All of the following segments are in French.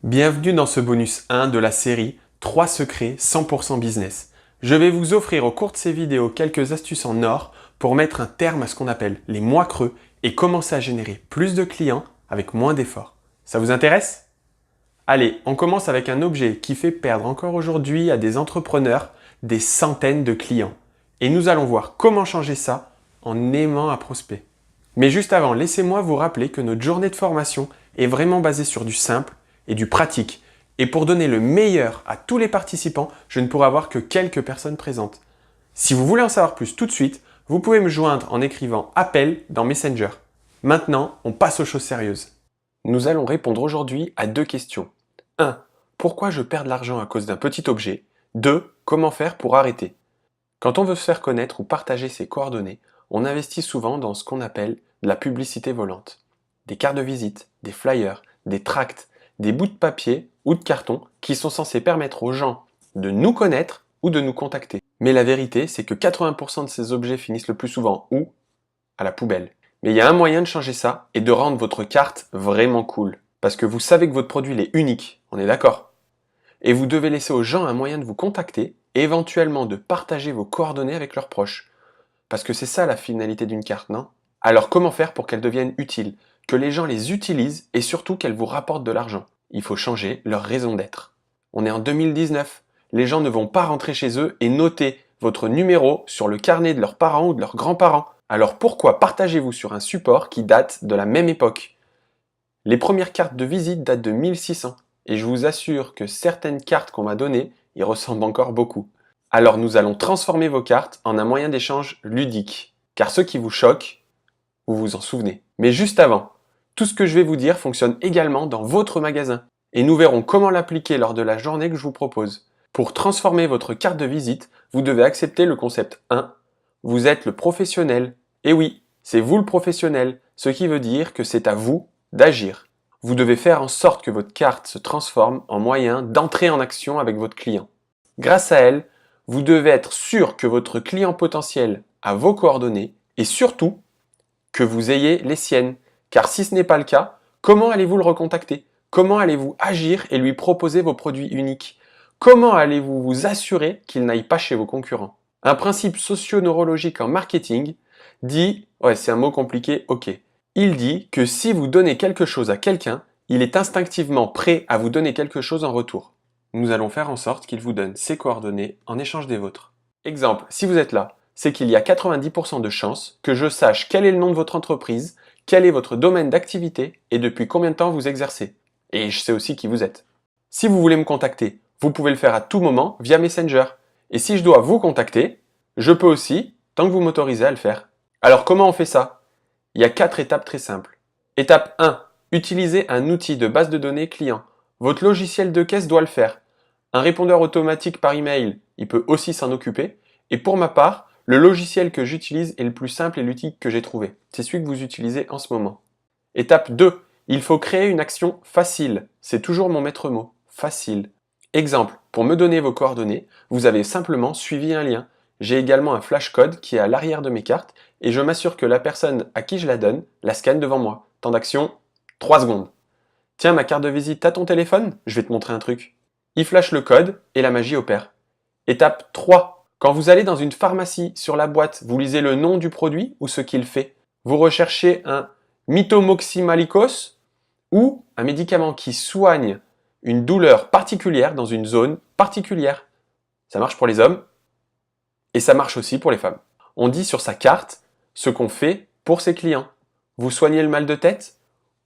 Bienvenue dans ce bonus 1 de la série 3 secrets 100% business. Je vais vous offrir au cours de ces vidéos quelques astuces en or pour mettre un terme à ce qu'on appelle les mois creux et commencer à générer plus de clients avec moins d'efforts. Ça vous intéresse? Allez, on commence avec un objet qui fait perdre encore aujourd'hui à des entrepreneurs des centaines de clients. Et nous allons voir comment changer ça en aimant un prospect. Mais juste avant, laissez-moi vous rappeler que notre journée de formation est vraiment basée sur du simple et du pratique. Et pour donner le meilleur à tous les participants, je ne pourrai avoir que quelques personnes présentes. Si vous voulez en savoir plus tout de suite, vous pouvez me joindre en écrivant appel dans Messenger. Maintenant, on passe aux choses sérieuses. Nous allons répondre aujourd'hui à deux questions. 1. Pourquoi je perds de l'argent à cause d'un petit objet? 2. Comment faire pour arrêter? Quand on veut se faire connaître ou partager ses coordonnées, on investit souvent dans ce qu'on appelle de la publicité volante. Des cartes de visite, des flyers, des tracts, des bouts de papier ou de carton qui sont censés permettre aux gens de nous connaître ou de nous contacter. Mais la vérité, c'est que 80% de ces objets finissent le plus souvent où? À la poubelle. Mais il y a un moyen de changer ça et de rendre votre carte vraiment cool. Parce que vous savez que votre produit est unique, on est d'accord? Et vous devez laisser aux gens un moyen de vous contacter et éventuellement de partager vos coordonnées avec leurs proches. Parce que c'est ça la finalité d'une carte, non? Alors comment faire pour qu'elle devienne utile, que les gens les utilisent et surtout qu'elles vous rapportent de l'argent? Il faut changer leur raison d'être. On est en 2019, les gens ne vont pas rentrer chez eux et noter votre numéro sur le carnet de leurs parents ou de leurs grands-parents. Alors pourquoi partagez-vous sur un support qui date de la même époque? Les premières cartes de visite datent de 1600 et je vous assure que certaines cartes qu'on m'a données y ressemblent encore beaucoup. Alors nous allons transformer vos cartes en un moyen d'échange ludique. Car ce qui vous choque, vous vous en souvenez. Mais juste avant, tout ce que je vais vous dire fonctionne également dans votre magasin. Et nous verrons comment l'appliquer lors de la journée que je vous propose. Pour transformer votre carte de visite, vous devez accepter le concept 1. Vous êtes le professionnel. Et oui, c'est vous le professionnel, ce qui veut dire que c'est à vous d'agir. Vous devez faire en sorte que votre carte se transforme en moyen d'entrer en action avec votre client. Grâce à elle, vous devez être sûr que votre client potentiel a vos coordonnées et surtout que vous ayez les siennes. Car si ce n'est pas le cas, comment allez-vous le recontacter? Comment allez-vous agir et lui proposer vos produits uniques? Comment allez-vous vous assurer qu'il n'aille pas chez vos concurrents? Un principe socio-neurologique en marketing dit, ouais c'est un mot compliqué, ok. Il dit que si vous donnez quelque chose à quelqu'un, il est instinctivement prêt à vous donner quelque chose en retour. Nous allons faire en sorte qu'il vous donne ses coordonnées en échange des vôtres. Exemple, si vous êtes là, c'est qu'il y a 90% de chances que je sache quel est le nom de votre entreprise, quel est votre domaine d'activité et depuis combien de temps vous exercez. Et je sais aussi qui vous êtes. Si vous voulez me contacter, vous pouvez le faire à tout moment via Messenger. Et si je dois vous contacter, je peux aussi, tant que vous m'autorisez à le faire. Alors comment on fait ça? Il y a 4 étapes très simples. Étape 1. Utilisez un outil de base de données client. Votre logiciel de caisse doit le faire. Un répondeur automatique par email, il peut aussi s'en occuper. Et pour ma part, le logiciel que j'utilise est le plus simple et l'outil que j'ai trouvé. C'est celui que vous utilisez en ce moment. Étape 2. Il faut créer une action facile. C'est toujours mon maître mot. Facile. Exemple, pour me donner vos coordonnées, vous avez simplement suivi un lien. J'ai également un flashcode qui est à l'arrière de mes cartes et je m'assure que la personne à qui je la donne la scanne devant moi. Temps d'action, 3 secondes. Tiens, ma carte de visite, t'as ton téléphone? Je vais te montrer un truc. Il flash le code et la magie opère. Étape 3. Quand vous allez dans une pharmacie, sur la boîte, vous lisez le nom du produit ou ce qu'il fait. Vous recherchez un Mitomoximalicos ou un médicament qui soigne une douleur particulière dans une zone particulière. Ça marche pour les hommes et ça marche aussi pour les femmes. On dit sur sa carte ce qu'on fait pour ses clients. Vous soignez le mal de tête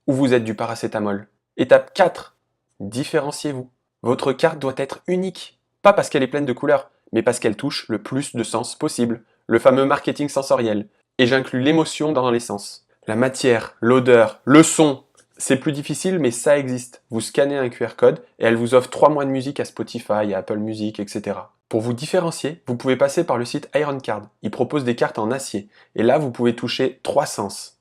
ou vous êtes du paracétamol? Étape 4. Différenciez-vous. Votre carte doit être unique. Pas parce qu'elle est pleine de couleurs, mais parce qu'elle touche le plus de sens possible. Le fameux marketing sensoriel. Et j'inclus l'émotion dans les sens. La matière, l'odeur, le son. C'est plus difficile, mais ça existe. Vous scannez un QR code et elle vous offre 3 mois de musique à Spotify, à Apple Music, etc. Pour vous différencier, vous pouvez passer par le site IronCard. Il propose des cartes en acier. Et là, vous pouvez toucher 3 sens.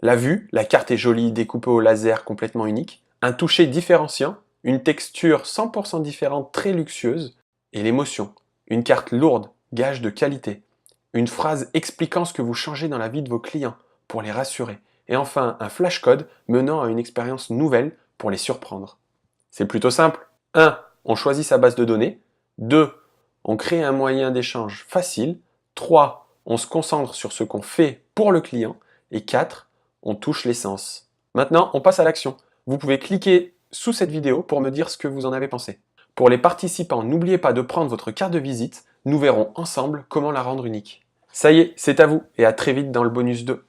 La vue, la carte est jolie, découpée au laser, complètement unique. Un toucher différenciant, une texture 100% différente, très luxueuse. Et l'émotion, une carte lourde, gage de qualité. Une phrase expliquant ce que vous changez dans la vie de vos clients, pour les rassurer. Et enfin, un flashcode menant à une expérience nouvelle pour les surprendre. C'est plutôt simple. 1. On choisit sa base de données. 2. On crée un moyen d'échange facile. 3. On se concentre sur ce qu'on fait pour le client. Et 4. On touche l'essence. Maintenant, on passe à l'action. Vous pouvez cliquer sous cette vidéo pour me dire ce que vous en avez pensé. Pour les participants, n'oubliez pas de prendre votre carte de visite. Nous verrons ensemble comment la rendre unique. Ça y est, c'est à vous et à très vite dans le bonus 2.